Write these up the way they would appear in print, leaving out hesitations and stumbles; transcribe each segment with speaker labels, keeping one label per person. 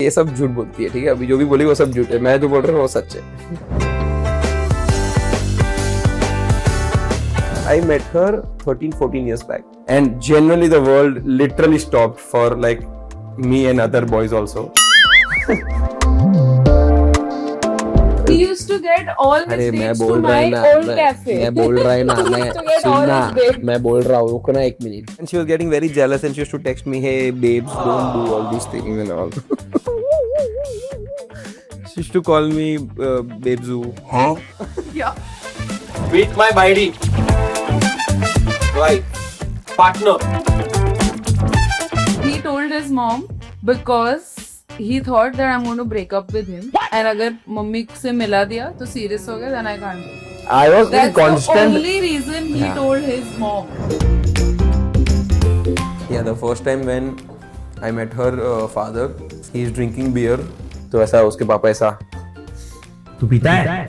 Speaker 1: ये सब झूठ बोलती है, ठीक है। अभी जो भी बोली वो सब झूठ है, मैं जो बोल रहा हूँ वो सच है। I met her 13-14 years back, and generally the world literally stopped for like me and other boys also.
Speaker 2: He used to get all his
Speaker 1: अरे मैं
Speaker 2: dates to
Speaker 1: बोल रहा
Speaker 2: my
Speaker 1: है ना,
Speaker 2: old cafe.
Speaker 1: मैं बोल रहा है ना, मैं
Speaker 2: To get all
Speaker 1: सुनना,
Speaker 2: his dates.
Speaker 1: मैं बोल रहा हूँ, रुको ना एक minute. And she was getting very jealous and she used to text me, hey babes, don't do all these things and all. She used to call me babezoo. Huh?
Speaker 2: Yeah.
Speaker 3: Meet my buddy. Right. Partner.
Speaker 2: He told his mom because he thought that I'm going to break up with him. And अगर mummy से मिला दिया तो serious हो गया, then I can't do it.
Speaker 1: I was very
Speaker 2: That's the
Speaker 1: constant.
Speaker 2: only reason he
Speaker 1: Yeah.
Speaker 2: told his mom.
Speaker 1: Yeah, the first time when I met her father, he is drinking beer. तो ऐसा उसके पापा ऐसा
Speaker 3: तू पीता है?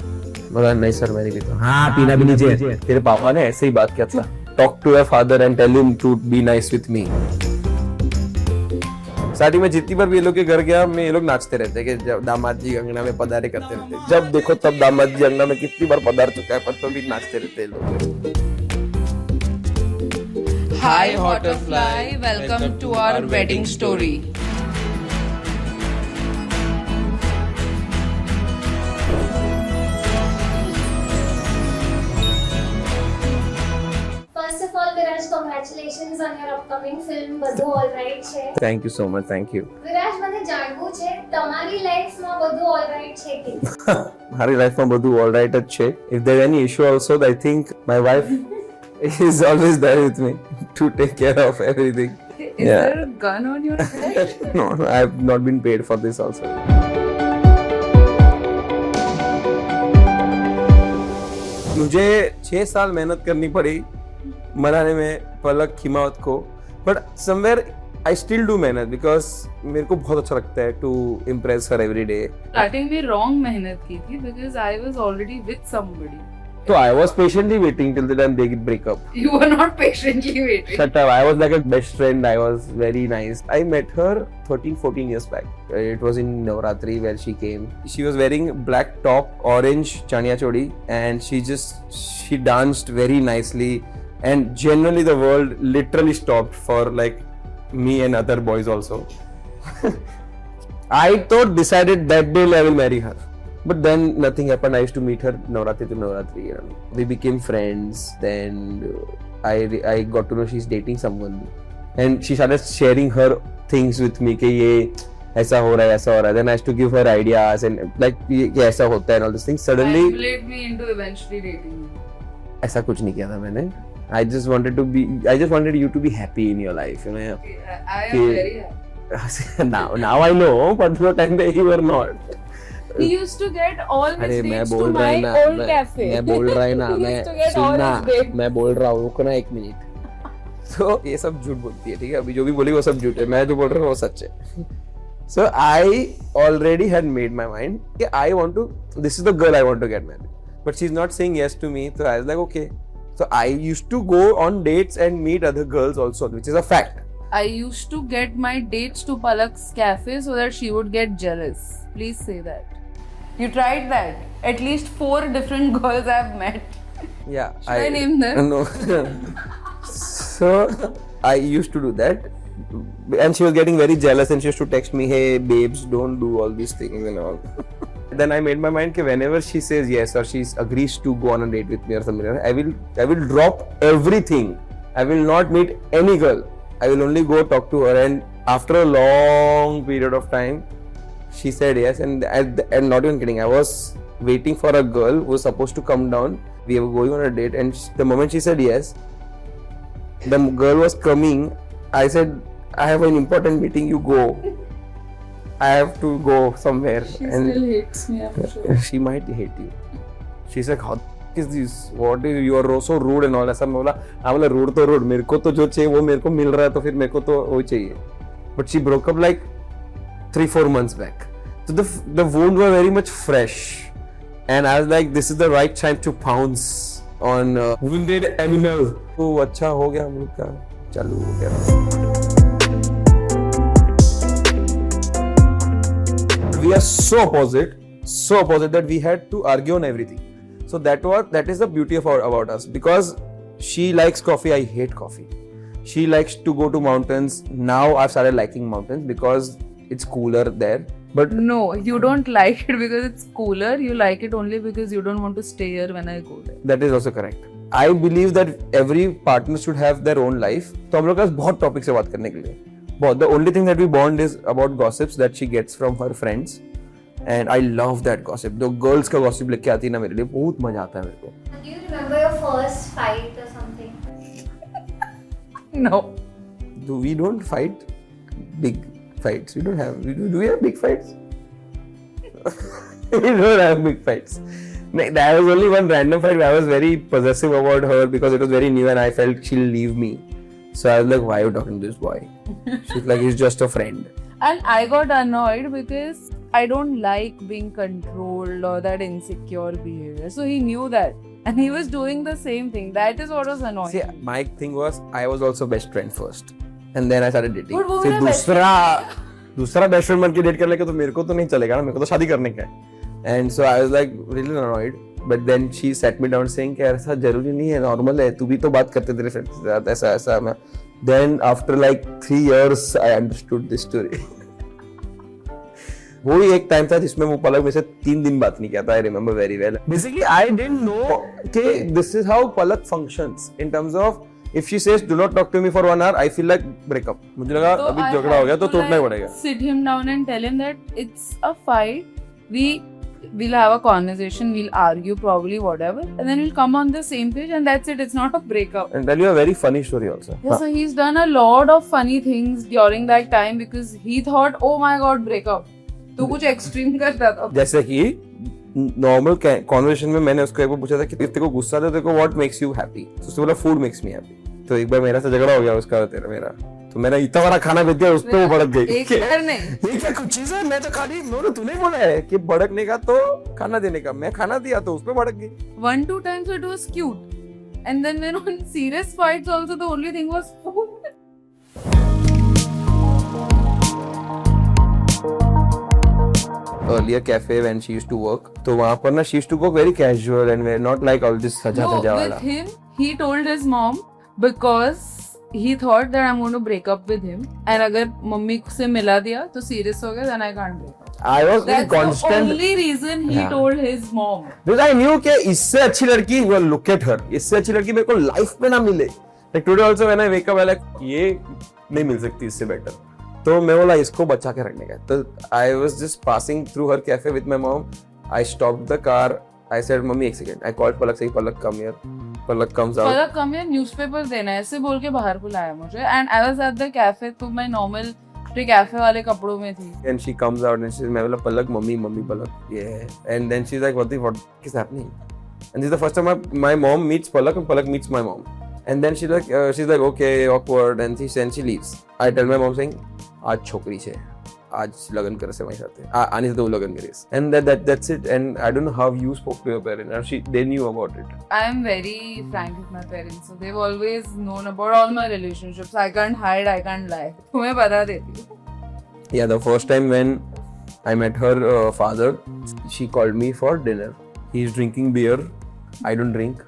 Speaker 1: बोला नहीं सर मैं नहीं पीता।
Speaker 3: हाँ पीना भी नहीं चाहिए।
Speaker 1: तेरे पापा ने ऐसे ही बात किया था। Talk to your father and tell him to be nice with me. Starting में जितनी बार भी ये लोग के घर गया, मैं ये लोग नाचते रहते कि जब दामाद जी अंगना में पधारे करते रहते। जब देखो तब दामाद जी अंगना में कितनी बार पधार चुका है, पर तो भी नाचते रहते हैं लोग।
Speaker 2: Hi Butterfly, welcome to our wedding story.
Speaker 4: First of all, Viraj, congratulations on your upcoming film. બધું alright છે.
Speaker 1: Thank you so much, thank you.
Speaker 4: Viraj, મને જાણવું છે તમારી લાઈફમાં બધું alright છે કે
Speaker 1: મારી લાઈફમાં બધું ઓલરાઈટ જ છે. If there any issue also, I think my wife is always there with me to take care of everything.
Speaker 2: Is there a gun on your head?
Speaker 1: No, I have not been paid for this also. मुझे 6 साल मेहनत करनी पड़ी मनाने में पलक खिमावत को, but somewhere I still do मेहनत because मेरे को बहुत अच्छा लगता है to impress her every day.
Speaker 2: Starting में wrong मेहनत की थी because I was already with somebody.
Speaker 1: So I was patiently waiting till the time they break up.
Speaker 2: You were not patiently waiting.
Speaker 1: Shut up. I was like a best friend. I was very nice. I met her 13-14 years back. It was in Navratri where she came. She was wearing black top, orange chaniya chodi, and she danced very nicely. And generally the world literally stopped for like me and other boys also. I decided that day I will marry her. But then nothing happened. I used to meet her Navratri to Navratri. You know. We became friends. Then I got to know she's dating someone, and she started sharing her things with me. कि ये ऐसा हो रहा है, ऐसा हो रहा है. Then I used to give her ideas and like ये ऐसा होता है and all these things. Suddenly
Speaker 2: Manipulate me into eventually dating you.
Speaker 1: ऐसा कुछ नहीं किया था मैंने. I just wanted you to be happy in your life. You know.
Speaker 2: I am very happy.
Speaker 1: now I know, but no time that you were not.
Speaker 2: He used to get all his
Speaker 1: अरे मैं
Speaker 2: dates to
Speaker 1: बोल रहा
Speaker 2: my
Speaker 1: है ना,
Speaker 2: old cafe.
Speaker 1: मैं बोल रहा है ना,
Speaker 2: He
Speaker 1: मैं
Speaker 2: used to get all
Speaker 1: सुनना,
Speaker 2: his dates.
Speaker 1: मैं बोल रहा हूँ, रुको ना एक मिनट. तो ये सब झूठ बोलती है, ठीक है। अभी जो भी बोली वो सब झूठ है, मैं जो बोल रहा हूँ वो सच है. So I already had made my mind कि this is the girl I want to get married, but she's not saying yes to me. So I was like okay. So I used to go on dates and meet other girls also, which is a fact.
Speaker 2: I used to get my dates to Palak's cafe so that she would get jealous. Please say that. You tried that. At least 4 different girls I've met.
Speaker 1: Yeah.
Speaker 2: Should I name them?
Speaker 1: No. So I used to do that, and she was getting very jealous, and she used to text me, "Hey babes, don't do all these things and all." Then I made my mind that whenever she says yes or she agrees to go on a date with me or something, I will drop everything. I will not meet any girl. I will only go talk to her, and after a long period of time, she said yes, and not even kidding, I was waiting for a girl who was supposed to come down. We were going on a date, and the moment she said yes, the girl was coming. I said, I have an important meeting, you go. I have to go somewhere.
Speaker 2: She still hates me, I'm sure.
Speaker 1: She might hate you. She's like, how is this? What is, you are so rude and all. ऐसा मैं बोला, हाँ बोला rude तो rude. मेरे को तो जो चाहिए वो मेरे को मिल रहा है, तो फिर मेरे को तो वो चाहिए. But she broke up like 3-4 months back. So the wounds were very much fresh, and I was like, this is the right time to pounce on wounded animal. तो अच्छा हो गया हम लोग का, चालू हो गया. we are so opposite that we had to argue on everything. So that is the beauty of about us, because she likes coffee, I hate coffee. She likes to go to mountains. Now I've started liking mountains because it's cooler there. But
Speaker 2: No, you don't like it because it's cooler. You like it only because you don't want to stay here when I go there.
Speaker 1: that is also correct. I believe that every partner should have their own life. तो हम लोग के पास बहुत topic से बात करने के लिए बहुत. The only thing that we bond is about gossips that she gets from her friends, and I love that gossip. जो girls का gossip लेके आती है ना मेरे लिए, बहुत मजा आता है मेरे को.
Speaker 4: Do you remember your first fight or something?
Speaker 2: No.
Speaker 1: We don't fight big fights. We don't have. Do we have big fights? We don't have big fights. There was only one random fight where I was very possessive about her because it was very new and I felt she'll leave me. So I was like, why are you talking to this boy? She's like, he's just a friend.
Speaker 2: And I got annoyed because I don't like being controlled or that insecure behavior. So he knew that. And he was doing the same thing. That is what was annoying.
Speaker 1: See, my thing was, I was also best friend first. And then I started dating.
Speaker 2: But वो
Speaker 1: फिर
Speaker 2: मेरा best
Speaker 1: दूसरा best friend बन के date कर लेगा तो मेरे को तो नहीं चलेगा ना, मेरे को तो शादी करने का है. And so I was like really annoyed. But then she sat me down saying कि ऐसा जरूरी नहीं है, नॉर्मल है, तू भी तो बात करते तेरे फ्रेंड के साथ ऐसा मैं. Then after like 3 years I understood this story. वो ही एक टाइम था जिसमें वो पलक में से 3 दिन बात नहीं किया था. I remember very well. Basically I didn't know कि this is how Palak functions in terms of if she says do not talk to me for 1 hour, I feel like break up. मुझे लगा
Speaker 2: So
Speaker 1: अभी
Speaker 2: I
Speaker 1: झगड़ा हो गया
Speaker 2: had
Speaker 1: तो
Speaker 2: to,
Speaker 1: तोड़ना ही
Speaker 2: like,
Speaker 1: पड़ेगा.
Speaker 2: sit him down and tell him that it's a fight. We'll have a conversation, we'll argue probably whatever, and then we'll come on the same page and that's it. It's not a breakup.
Speaker 1: And tell you a very funny story also.
Speaker 2: Yeah, so he's done a lot of funny things during that time because he thought, oh my god, breakup. तो कुछ extreme करता था.
Speaker 1: जैसे कि normal conversation में मैंने उसको एक बार पूछा था कि तेरे को गुस्सा आता है, तेरे को व्हाट मेक्स यू हैप्पी. तो उसने बोला फूड मेक्स मी हैप्पी. तो एक बार मेरा से झगड़ा हो गया उसका तेरा मेरा, तो मैंने इतना बड़ा खाना भेज दिया, उस पे वो भड़क गई.
Speaker 2: एक बार नहीं.
Speaker 1: ये क्या कुछ चीज है, मैं तो खाली तूने बोला है कि भड़कने का तो खाना देने का, मैं खाना दिया तो उस पे भड़क गई.
Speaker 2: 1-2 times it was cute, and then when on serious fights also the only thing was food.
Speaker 1: Earlier cafe when she used to work, तो वहाँ पर ना she used to cook very casual and not like all this सजा
Speaker 2: No,
Speaker 1: धजा
Speaker 2: with
Speaker 1: वाला.
Speaker 2: him, he told his mom because he thought that I'm going to break up with him, and अगर mummy से मिला दिया तो serious हो गया, then I can't break up.
Speaker 1: I was in
Speaker 2: That's the
Speaker 1: constant.
Speaker 2: only reason he
Speaker 1: Yeah.
Speaker 2: told his mom.
Speaker 1: Because I knew कि इससे अच्छी लड़की, well look at her, इससे अच्छी लड़की मेरे को लाइफ में ना मिले. Like today also when I wake up I like ये नहीं मिल सकती इससे बेटर. तो मैं बोला इसको बचा के रखने का. तो I was just passing through her cafe with my mom. I stopped the car. I said mummy एक सेकंड. I called पलक से, पलक come here. Palak comes out.
Speaker 2: पलक कम या न्यूज़पेपर देना है ऐसे बोल के बाहर बुलाया मुझे, and I was at the cafe तो मैं normal कैफे वाले कपड़ों में थी.
Speaker 1: And she comes out and she says मैं बोला Palak mummy Palak yeah. And then she's like what is happening? And this is the first time my mom meets Palak and Palak meets my mom. And then she's like okay awkward and she leaves. I tell my mom saying आज छोकरी छे, आज लगन करे से मारी साथे आने से तो लगन करीस. And that's it. And I don't know how you spoke to your parents, and they knew about it.
Speaker 2: I am very frank with my parents, so they've always known about all my relationships. I can't hide, I can't lie. तुम्हें बता देती हूँ.
Speaker 1: Yeah, the first time when I met her father, she called me for dinner. He's drinking beer. I don't drink.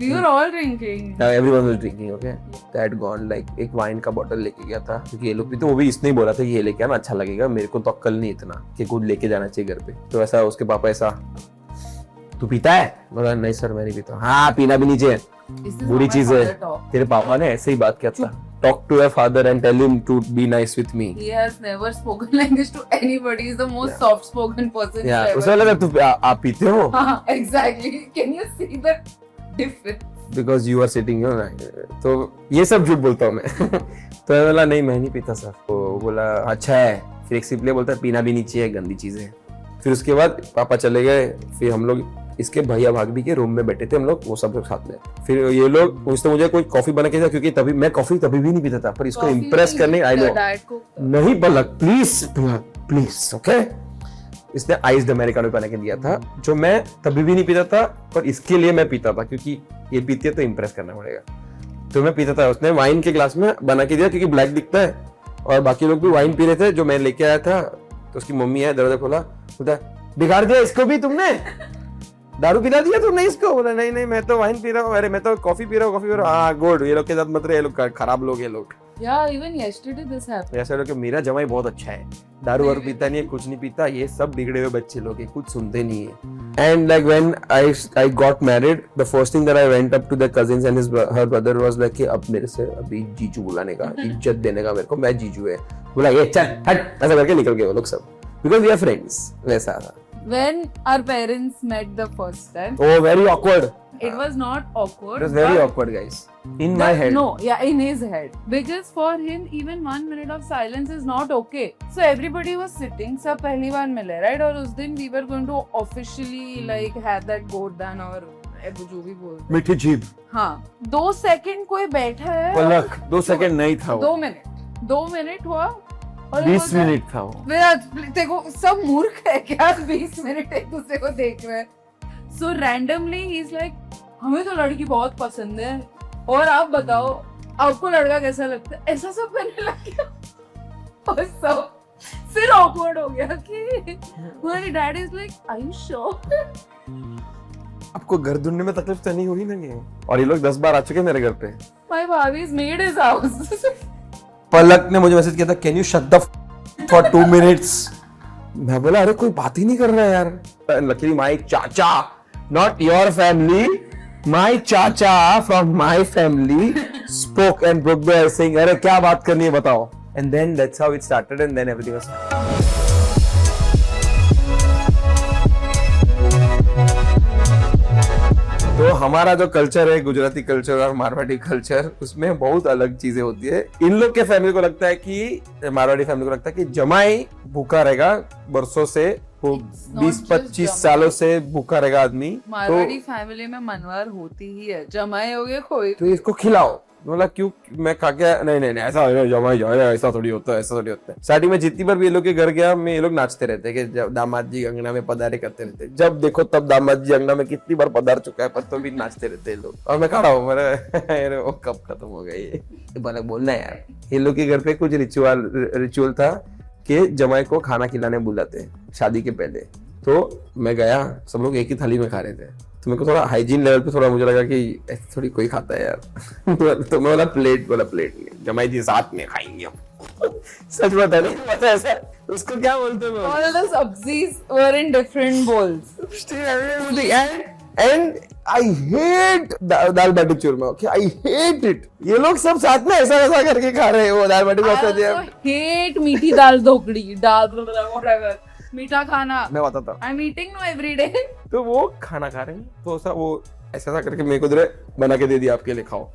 Speaker 2: You're all drinking.
Speaker 1: Now everyone was drinking, okay? That gone like एक wine का bottle लेके गया था क्योंकि ये लोग भी तो वो भी इसने ही बोला था कि ये लेके आना अच्छा लगेगा, मेरे को तो अक्ल नहीं इतना कि कुछ लेके जाना चाहिए घर पे. तो ऐसा उसके पापा ऐसा तू पीता है? बोला नहीं सर मैं नहीं पीता. हाँ पीना भी नहीं चाहिए,
Speaker 2: Is this
Speaker 1: बुरी
Speaker 2: how my
Speaker 1: चीज है.
Speaker 2: father talk?
Speaker 1: तेरे पापा ने ऐसे ही बात किया था. Talk to your father and tell him to be nice with me.
Speaker 2: He has never spoken like this to anybody. He's the most soft-spoken person
Speaker 1: Yeah,
Speaker 2: ever.
Speaker 1: उसने लगा तू आप पीते हो?
Speaker 2: हाँ, exactly. Can you see the difference?
Speaker 1: Because you are sitting here. तो ये सब झूठ बोलता हूँ मैं. तो मैं बोला नहीं मैं नहीं पीता सर. तो बोला अच्छा है. फिर एक सिपले बोलता है पीना भी नहीं चाहिए, गंदी चीज है. फिर उसके बाद पापा चले गए. फिर हम लोग इसके भैया भाभी के रूम में बैठे थे हम लोग, वो सब लोग साथ में. फिर ये लोग पूछते मुझे कोई कॉफी बना के दिया क्योंकि तभी मैं कॉफी तभी भी नहीं पीता था, पर इसको
Speaker 2: Coffee
Speaker 1: इम्प्रेस
Speaker 2: नहीं
Speaker 1: करने आई
Speaker 2: पीता,
Speaker 1: नो
Speaker 2: Diet Coke.
Speaker 1: नहीं पलक प्लीज ओके. इसने आइस्ड अमेरिकानो बना के दिया था जो मैं तभी भी नहीं पीता था, पर इसके लिए मैं पीता था क्योंकि ये पीती है तो इम्प्रेस करना पड़ेगा. तो मैं पीता था. उसने वाइन के ग्लास में बना के दिया क्योंकि ब्लैक दिखता है और बाकी लोग भी वाइन पी रहे थे जो मैं लेके आया था. तो उसकी मम्मी है, दरवाजा खोला, बोलता बिगाड़ दिया इसको भी तुमने, दारू पिला दिया तुमने इसको। बोला नहीं नहीं मैं तो वाइन पी रहा हूँ, अरे मैं तो कॉफी पी रहा हूँ। हाँ गुड, ये लोग के साथ मत रहे, ये लोग खराब लोग, ये लोग।
Speaker 2: Yeah, even yesterday this happened.
Speaker 1: ऐसा लोग कि मेरा जमाई बहुत अच्छा है, दारू वारू पीता नहीं है, कुछ नहीं पीता, ये सब बिगड़े हुए बच्चे लोग हैं, कुछ सुनते नहीं है। And like when I got married, the first thing that I went up to the cousins and her brother was like कि अब मेरे से अभी जीजू बुलाने का, इज्जत देने का मेरे को, मैं जीजू है। बोला ये चल हट, ऐसा करके निकल गए वो लोग सब, बिकॉज़ वी आर फ्रेंड्स। वैसा था।
Speaker 2: When our parents met the first time,
Speaker 1: Oh, very awkward.
Speaker 2: it was not awkward.
Speaker 1: It was very
Speaker 2: but
Speaker 1: awkward, guys. In my head.
Speaker 2: No, yeah, in his head. Because for him, even 1 minute of silence is not okay. So everybody was sitting, सब पहली बार मिले, right? और उस दिन we were going to officially like have that गोदान और जो भी बोल।
Speaker 1: मीठी जीभ।
Speaker 2: हाँ, 2 सेकंड कोई बैठा है।
Speaker 1: पलक, 2 सेकंड नहीं था वो।
Speaker 2: 2 मिनट हुआ।
Speaker 1: 20 मिनट था वो।
Speaker 2: देखो सब मूर्ख है क्या, 20 मिनट एक दूसरे को देख रहे हैं। सो रैंडमली ही इज लाइक हमें तो लड़की बहुत पसंद है और आप बताओ आपको लड़का कैसा लगता है, ऐसा सब करने लग गया। और सब फिर ऑकवर्ड हो गया कि हमारी dad is like are you sure.
Speaker 1: आपको घर ढूंढने में तकलीफ तो नहीं हुई ना ये? और ये लोग 10 बार आ चुके मेरे घर पे।
Speaker 2: माय भाभी इज मेड हिज हाउस।
Speaker 1: पलक ने मुझे मैसेज किया था, can you shut the for 2 minutes. मैं बोला अरे कोई बात ही नहीं कर रहा है यार। Luckily my chacha, not your family, my chacha from my family spoke and broke the ice saying अरे क्या बात करनी है बताओ। And then that's how it started and then everything was. तो हमारा जो कल्चर है, गुजराती कल्चर और मारवाड़ी कल्चर, उसमें बहुत अलग चीजें होती है। इन लोग के फैमिली को लगता है कि, मारवाड़ी फैमिली को लगता है कि जमाई भूखा रहेगा बरसों से, वो 20-25 सालों से भूखा रहेगा आदमी।
Speaker 2: मारवाड़ी फैमिली में मनवार होती ही है, जमाई हो गए कोई
Speaker 1: तो इसको खिलाओ। बोला क्यों, मैं खा के नहीं नहीं नहीं ऐसा जमाई जाए, ऐसा थोड़ी होता है, ऐसा थोड़ी होता है। स्टार्टिंग में जितनी बार भी ये लोग के घर गया, मैं ये लोग नाचते रहते हैं कि जब दामाद जी अंगना में पधारे करते रहते हैं। जब देखो तब दामाद जी अंगना में कितनी बार पधार चुका है, पर तो भी नाचते रहते हैं लोग। और मैं खड़ा हूँ, मेरे वो कब खत्म हो गया ये बालक बोलना यार। ये लोग के घर पे कुछ रिचुअल था कि जमाई को खाना खिलाने बुलाते शादी के पहले। तो मैं गया, सब लोग एक ही थाली में खा रहे थे, तो मेरे को थोड़ा हाइजीन लेवल पे थोड़ा मुझे लगा कि ऐसे थोड़ी कोई खाता है यार। तो मैं बोला प्लेट नहीं, जमाई जी साथ में खाएंगे हम। सच बता नहीं पता ऐसा उसको क्या बोलते हैं।
Speaker 2: All the sabzis were in different bowls.
Speaker 1: And I hate dal baati churma. Okay, I hate it. ये लोग सब साथ में ऐसा करके खा रहे हैं वो दाल बाटी
Speaker 2: I hate मीठी दाल ढोकड़ी, दाल whatever, मीठा खाना।
Speaker 1: मैं बताता हूँ।
Speaker 2: I'm eating no every day.
Speaker 1: तो वो खाना खा रहे हैं, तो ऐसा वो ऐसा करके मेरे को दे बना के दे दिया, आपके लिए खाओ।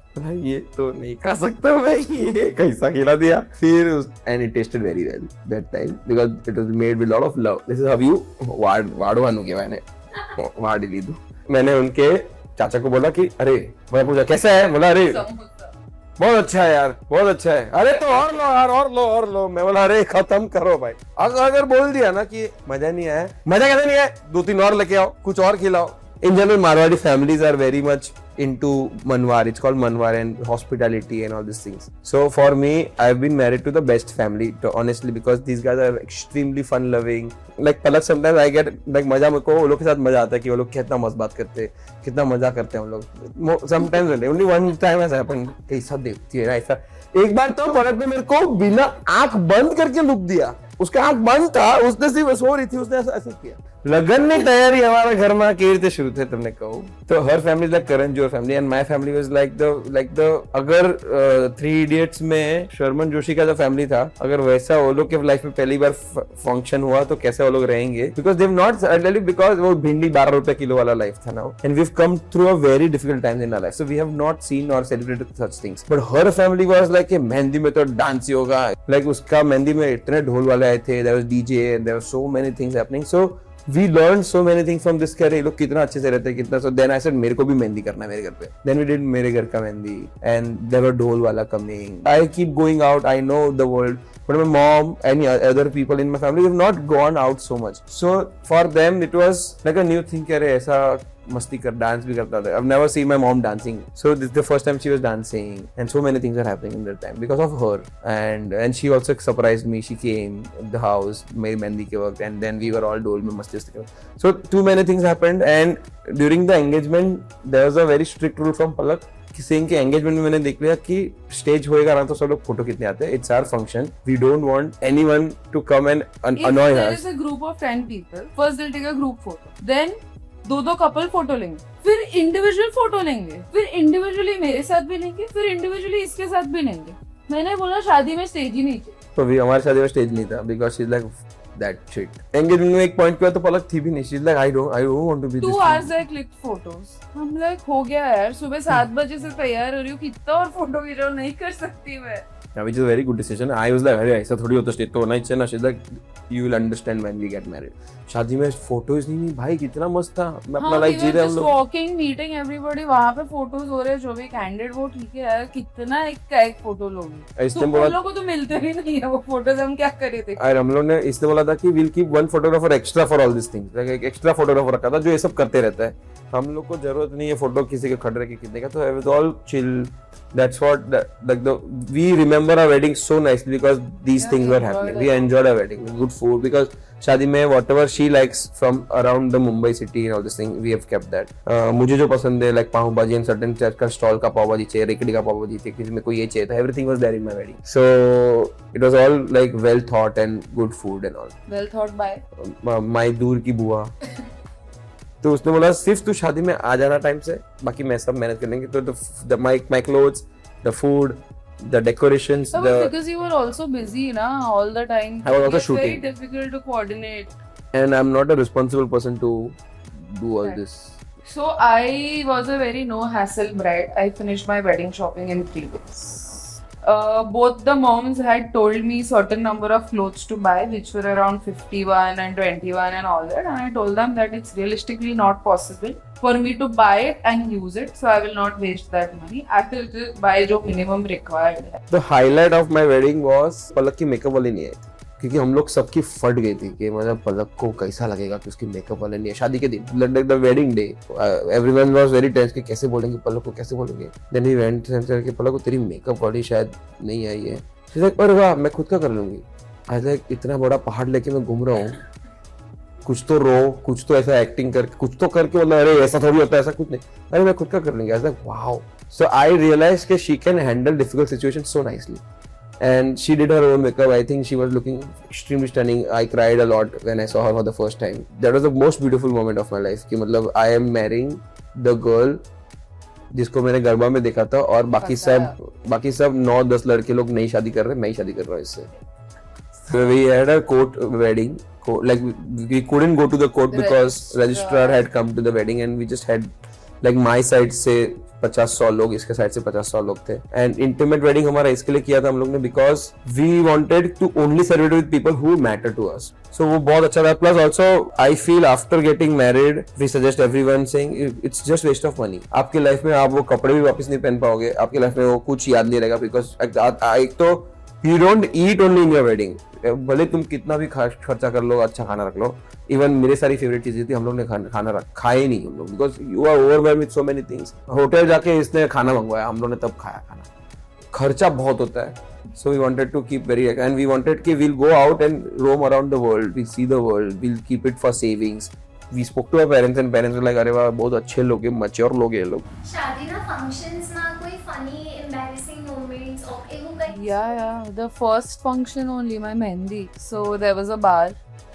Speaker 1: ये तो नहीं खा सकता मैं, ये कैसा खिला दिया। फिर and it tasted very well that time because it was made with lot of love. This is how you वाड़वानु के मैंने वाड़ ली दो। मैंने उनके चाचा को बोला कि अरे, मैं पूछा कैसा है, बोला अरे बहुत अच्छा है यार, बहुत अच्छा है। अरे तो और लो यार, और लो। मैं बोला अरे खत्म करो भाई। अगर बोल दिया ना कि मजा नहीं आया, मजा कैसे नहीं आया, 2-3 और लेके आओ, कुछ और खिलाओ। In general, Marwadi families are very much into Manwar. It's called Manwar and hospitality and all these things. So for me, I've been married to the best family, honestly, because these guys are extremely fun loving. Like Palak, sometimes I get like मजा, मेरे को वो लोग के साथ मजा आता है कि वो लोग कितना मस्त बात करते हैं, कितना मजा करते हैं हम लोग। Sometimes only one time has happened, कैसा देखती है ना ऐसा। एक बार तो पलक ने मेरे को बिना आंख बंद करके लुक दिया, उसका आंख बंद था, उसने सिर्फ सो रही थी, उसने ऐसा किया। लगन ની તૈયારી हमारा घर में કેવી રીતે शुरू थे तुमने कहो तो हर family like Karan Johar family and my family was like the अगर 3 इडियट्स में शर्मन जोशी का जो फैमिली था, अगर वैसा वो लोग के लाइफ में पहली बार फंक्शन हुआ तो कैसे वो लोग रहेंगे, because they have not suddenly, because वो भिंडी 12 रुपए किलो वाला लाइफ था ना, and we have come through a very difficult times in our life, so we have not seen or celebrated such things, but हर फैमिली वाज लाइक मेहंदी में तो dance ही होगा, लाइक उसका मेहंदी में इतने ढोल वाले आए थे, there was DJ, there were so many things happening, so we learned so many things from this कि ये लोग कितना अच्छे से रहते हैं, कितना, so then I said मेरे को भी मेहंदी करना है मेरे घर पे, then we did मेरे घर का मेहंदी, and there were ढोल वाला coming, I keep going out, I know the world, But my mom and other people in my family have not gone out so much. So for them it was like a new thing कि अरे ऐसा मस्ती कर dance भी करता था. I've never seen my mom dancing. So this is the first time she was dancing, and so many things are happening in that time because of her. And she also surprised me. She came at the house, मेरी मेहंदी के वक्त, and then we were all डोल में मस्ती कर. So too many things happened, and during the engagement there was a very strict rule from Palak. saying कि engagement में मैंने देख लिया कि स्टेज होएगा ना तो सब लोग फोटो खींचने आते हैं. It's our function. We don't want anyone to come and annoy
Speaker 2: If there
Speaker 1: us.
Speaker 2: is a group of 10 people, first they'll take a group photo. Then दो कपल फोटो लेंगे, फिर इंडिविजुअल फोटो लेंगे, फिर individually मेरे साथ भी लेंगे, फिर इंडिविजुअली इसके साथ भी लेंगे. मैंने बोला शादी में स्टेज ही नहीं चाहिए.
Speaker 1: तो भी हमारी शादी में स्टेज नहीं था because she is like that shit. Engagement में एक पॉइंट पे तो पलक थी भी नहीं. She is like I don't want to be
Speaker 2: 2 hours I clicked photos. हम लाइक हो गया यार, सुबह 7 बजे से तैयार हो रही हूँ, कितना और फोटो खींचो नहीं कर सकती मैं.
Speaker 1: which is a very good decision. I was like अरे ऐसा थोड़ी होता स्टेज तो होना ही चाहिए ना. She is like you will understand when we get married. शादी में फोटोज नहीं भाई कितना मस्त था. मैं अपना लाइफ जी रहे हम लोग.
Speaker 2: वॉकिंग मीटिंग एवरीबॉडी वहां पे फोटोज हो रहे, जो भी कैंडिडेट वो ठीक है यार, कितना एक का एक फोटो लोगे.
Speaker 1: इसने बोला
Speaker 2: हम लोगों को तो मिलते ही नहीं है वो फोटोज, हम क्या करे थे.
Speaker 1: और हम लोग ने इसने बोला था कि will keep one photographer extra for all this things. एक एक्स्ट्रा फोटोग्राफर रखा था जो ये सब करते रहता है. हम लोग को जरूरत नहीं है फोटो किसी के खड़े के खींचने का. तो I was all chill. That's what we remember our wedding so nicely because these things were happening. We enjoyed our wedding. Good food because शादी में whatever she likes from around the Mumbai city and all this thing we have kept that. मुझे जो पसंद है like पाव भाजी and certain church का stall का पाव भाजी चाहिए, रेकड़ी का पाव भाजी चाहिए, किसी में कोई ये चाहिए था. Everything was there in my wedding. So it was all like well thought and good food and all.
Speaker 2: Well thought by
Speaker 1: my दूर की बुआ. तो उसने बोला सिर्फ तू शादी में आ जाना टाइम से, बाकी मैं सब मैनेज कर लेंगे. तो my clothes, the food, the decorations,
Speaker 2: because you were also busy na all the time.
Speaker 1: I was also
Speaker 2: It's
Speaker 1: shooting.
Speaker 2: very difficult to coordinate.
Speaker 1: and I'm not a responsible person to do all
Speaker 2: Right.
Speaker 1: this.
Speaker 2: So I was a very no hassle bride. I finished my wedding shopping in 3 days. Both the moms had told me certain number of clothes to buy, which were around 51 and 21 and all that, and I told them that it's realistically not possible for me to buy it and use it, so I will not waste that money. I will just buy जो minimum required है.
Speaker 1: The highlight of my wedding was पलक की makeup वाली नहीं आई क्योंकि हम लोग सबकी फट गई थी कि मतलब पलक को कैसा लगेगा कि उसकी मेकअप वाले नहीं है. शादी के दिन the wedding day everyone was very tense कि कैसे बोलेंगे पलक को, कैसे बोलेंगे. देन वी वेंट सेंटर कि पलक को तेरी मेकअप वाली शायद नहीं आई है. शी लाइक अरे वाह मैं खुद का कर लूंगी. आई लाइक इतना बड़ा पहाड़ लेके मैं घूम रहा हूँ, कुछ तो रो, कुछ तो ऐसा एक्टिंग करके, कुछ तो करके मतलब अरे ऐसा थोड़ी होता है, ऐसा कुछ नहीं. अरे मैं खुद का कर लूंगी. I like wow. So I realise कि she can handle difficult situations so nicely. And she did her own makeup. I think she was looking extremely stunning. I cried a lot when I saw her for the first time. That was the most beautiful moment of my life. कि मतलब I am marrying the girl जिसको मैंने गरबा में देखा था और बाकी सब 9-10 लड़के लोग नई शादी कर रहे हैं, मैं ही शादी कर रहा हूँ इससे. So we had a court wedding. Like we couldn't go to the court because registrar had come to the wedding and we just had like my side से 50-100 लोग, इसके साइड से 50-100 लोग थे. एंड इंटीमेट वेडिंग हमारा इसके लिए किया था हम लोग ने because we wanted to only celebrate with people who matter to us. So वो बहुत अच्छा था. Plus also I feel after getting married we suggest everyone saying it's just waste of money. आपकी लाइफ में आप वो कपड़े भी वापस नहीं पहन पाओगे, आपकी लाइफ में वो कुछ याद नहीं रहेगा बिकॉज एक तो you don't eat only in your wedding. भले तुम कितना भी खर्चा कर लो, अच्छा खाना रख लो. इवन मेरे सारी फेवरेट चीजें थी, हम लोग ने खाना खाए नहीं हम लोग because you are overwhelmed with so many things. Hotel जाके इसने खाना मंगवाया, हम लोग ने तब खाया खाना. खर्चा बहुत होता है. So we wanted to keep very, and we wanted कि we'll go out and roam around the world, we'll see the world, we'll keep it for savings. We spoke to our parents and parents were like अरे वाह बहुत अच्छे लोग हैं, mature लोग हैं ये लोग.
Speaker 4: शादी ना functions ना कोई funny embarrassing moments और एगो कहीं
Speaker 2: Yeah. The first function only, my mehendi. So there was a bar,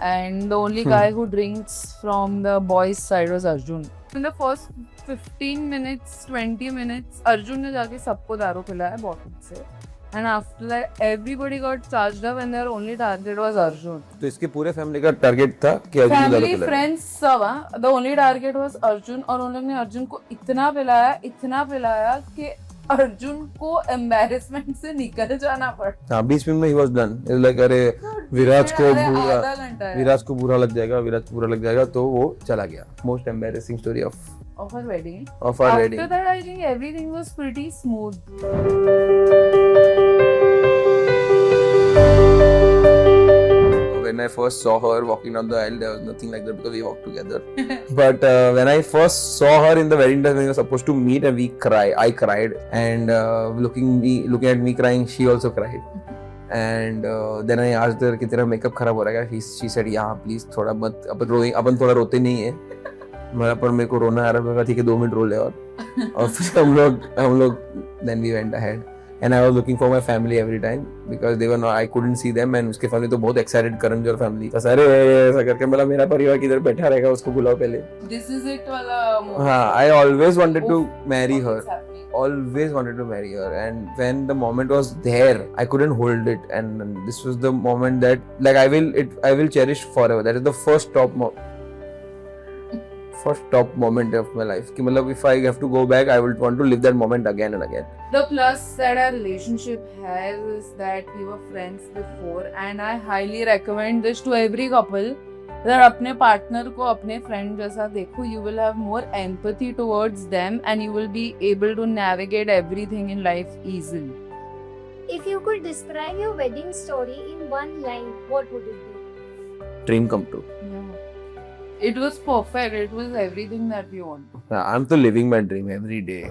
Speaker 2: and the only guy who drinks from the boys' side was Arjun. In the first 15 minutes, 20 minutes, Arjun ने जाके सबको दारू पिलाया bottle से. And after that, everybody got charged up, and their only target was Arjun.
Speaker 1: तो इसके पूरे family का टारगेट था कि अर्जुन को दारू
Speaker 2: Family,
Speaker 1: पिलाए.
Speaker 2: friends, सब हाँ. The only target was Arjun, और उन लोग ने अर्जुन को इतना पिलाया कि अर्जुन को embarrassment से निकल जाना पड़ा.
Speaker 1: हाँ 20 मिनट में ही was done. It's like अरे विराज को
Speaker 2: आधा घंटा है.
Speaker 1: विराज को बुरा लग जाएगा तो वो चला गया. Most embarrassing story of
Speaker 2: Of our wedding.
Speaker 1: our wedding.
Speaker 2: After that, I think everything was pretty smooth.
Speaker 1: when I first saw her walking down the aisle, there was nothing like that because we walked together. But when I first saw her in the wedding dress when we were supposed to meet and I cried, and looking at me crying, she also cried. And then I asked her कि तेरा makeup खराब हो रहा है क्या? She said, yeah, please थोड़ा मत अपन थोड़ा रोते नहीं है. पर मेरे को रोना आ रहा है. मैं कहा ठीक है 2 मिनट रो ले और फिर हम लोग then we went ahead. And I was looking for my family every time because they were not, I couldn't see them, and उसके family तो बहुत excited करण जौहर family था सारे ऐसा करके मतलब मेरा परिवार किधर बैठा रहेगा उसको बुलाओ पहले.
Speaker 2: This is it वाला.
Speaker 1: हाँ, I always wanted to marry her.
Speaker 2: What's happening?
Speaker 1: Always wanted to marry her, and when the moment was there, I couldn't hold it, and this was the moment that like I will cherish forever. That is the first top moment of my life. कि मतलब if I have to go back, I would want to live that moment again and again.
Speaker 2: The plus that our relationship has is that we were friends before, and I highly recommend this to every couple. that अपने partner को अपने friend जैसा देखो, you will have more empathy towards them and you will be able to navigate everything in life easily.
Speaker 4: If you could describe your wedding story in one line, what would it be?
Speaker 1: Dream come true.
Speaker 2: Yeah. It was perfect. It was everything that we want.
Speaker 1: I'm still living my dream every day.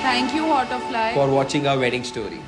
Speaker 2: Thank you, Hot of Fly.
Speaker 3: For watching our wedding story.